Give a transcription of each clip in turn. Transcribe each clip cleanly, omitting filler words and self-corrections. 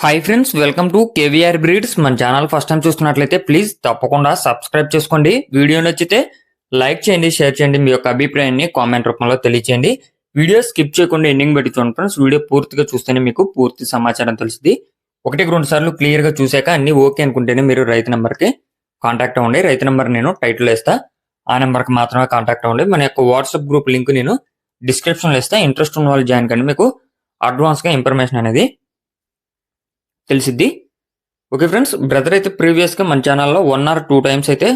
Hi friends, welcome to KVR breeds. మన channel first time చూస్తున్నట్లయితే please తప్పకుండా సబ్స్క్రైబ్ చేసుకోండి. వీడియో నచ్చితే లైక్ చేయండి, షేర్ చేయండి, మీ యొక్క అభిప్రాయాన్ని కామెంట్ రూపంలో తెలియచేయండి. వీడియో స్కిప్ చేయకుండా ఎండింగ్ బట్టి చూడండి ఫ్రెండ్స్. వీడియో పూర్తిగా చూస్తేనే మీకు పూర్తి సమాచారం తెలుస్తుంది. 1-2 సార్లు క్లియర్ గా చూసాక అన్ని ఓకే అనుకుంటేనే మీరు రైతు నెంబర్కి కాంటాక్ట్ అవ్వండి. రైతు నెంబర్ నేను టైటిల్ వేస్తా, ఆ నెంబర్కి మాత్రమే కాంటాక్ట్ అవ్వండి. మన యొక్క వాట్సాప్ గ్రూప్ లింక్ నేను డిస్క్రిప్షన్లో ఇస్తా. ఇంట్రెస్ట్ ఉన్న వాళ్ళు జాయిన్ కండి, మీకు అడ్వాన్స్ గా ఇన్ఫర్మేషన్ అనేది తెలిసిద్ది. ఓకే ఫ్రెండ్స్, బ్రదర్ అయితే ప్రీవియస్ గా మన ఛానల్లో 1 or 2 టైమ్స్ అయితే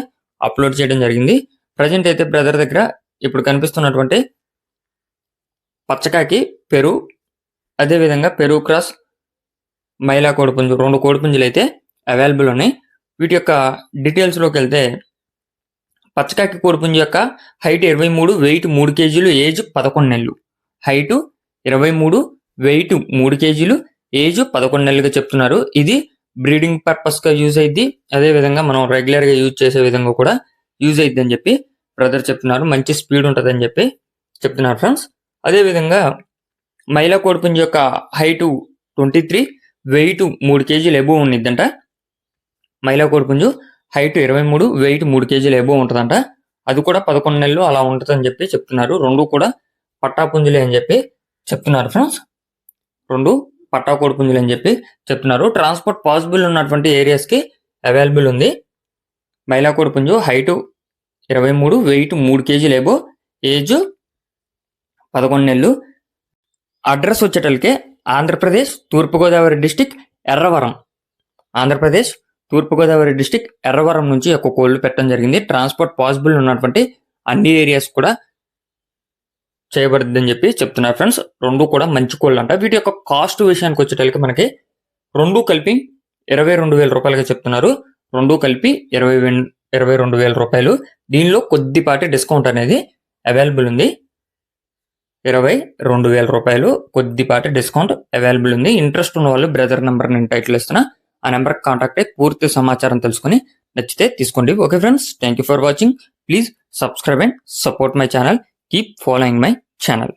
అప్లోడ్ చేయడం జరిగింది. ప్రజెంట్ అయితే బ్రదర్ దగ్గర ఇప్పుడు కనిపిస్తున్నటువంటి పచ్చకాకి పెరు, అదే విధంగా పెరు క్రాస్ మైలా కోడిపుంజు 2 కోడిపుంజులు అయితే అవైలబుల్ ఉన్నాయి. వీటి యొక్క డీటెయిల్స్ లోకి వెళ్తే పచ్చకాకి కోడిపుంజు యొక్క హైట్ 23, వెయిట్ 3 kgs, ఏజ్ 11 నెలలు. హైట్ 23, వెయిట్ 3 kgs, ఏజ్ 11 నెలలుగా చెప్తున్నారు. ఇది బ్రీడింగ్ పర్పస్ గా యూజ్ అయింది, అదే విధంగా మనం రెగ్యులర్ గా యూజ్ చేసే విధంగా కూడా యూజ్ అయింది అని చెప్పి బ్రదర్ చెప్తున్నారు. మంచి స్పీడ్ ఉంటుంది అని చెప్పి చెప్తున్నారు ఫ్రెండ్స్. అదే విధంగా మైలా కోడిపుంజు యొక్క హైట్ 23, వెయిట్ 3 kgs ఎబో ఉండిద్దంట. మైలా కోడిపుంజు హైట్ 23, వెయిట్ 3 kgs ఎబో ఉంటుందంట. అది కూడా 11 నెలలు అలా ఉంటుందని చెప్పి చెప్తున్నారు. 2 కూడా పట్టాపుంజులే అని చెప్పి చెప్తున్నారు ఫ్రెండ్స్. 2 పట్టా కోడిపుంజులు అని చెప్పి చెప్తున్నారు. ట్రాన్స్పోర్ట్ పాసిబుల్ ఉన్నటువంటి ఏరియాస్ కి అవైలబుల్ ఉంది. మైలా కోడిపుంజు height 23, wait 3 kgs above, age 11 నెలలు. అడ్రస్ వచ్చేటల్కే ఆంధ్రప్రదేశ్ తూర్పుగోదావరి డిస్టిక్ ఎర్రవరం. ఆంధ్రప్రదేశ్ తూర్పుగోదావరి డిస్టిక్ ఎర్రవరం నుంచి ఒక కోళ్లు పెట్టడం జరిగింది. ట్రాన్స్పోర్ట్ పాసిబుల్ ఉన్నటువంటి అన్ని ఏరియాస్ కూడా చేయబడుతుందని చెప్పి చెప్తున్నారు ఫ్రెండ్స్. 2 కూడా మంచి కోళ్ళు అంట. వీటి యొక్క కాస్ట్ విషయానికి వచ్చేటప్పటికి మనకి 2 కలిపి 22,000 రూపాయలుగా చెప్తున్నారు. 2 కలిపి 22,000 రూపాయలు. దీనిలో కొద్దిపాటి డిస్కౌంట్ అనేది అవైలబుల్ ఉంది. 22,000 రూపాయలు కొద్దిపాటి డిస్కౌంట్ అవైలబుల్ ఉంది. ఇంట్రెస్ట్ ఉన్న వాళ్ళు బ్రదర్ నెంబర్ నేను టైటిల్ ఇస్తున్నా, ఆ నెంబర్కి కాంటాక్ట్ అయ్యి పూర్తి సమాచారం తెలుసుకుని నచ్చితే తీసుకోండి. Okay friends, thank you for watching. Please subscribe and support my channel. Keep following my channel.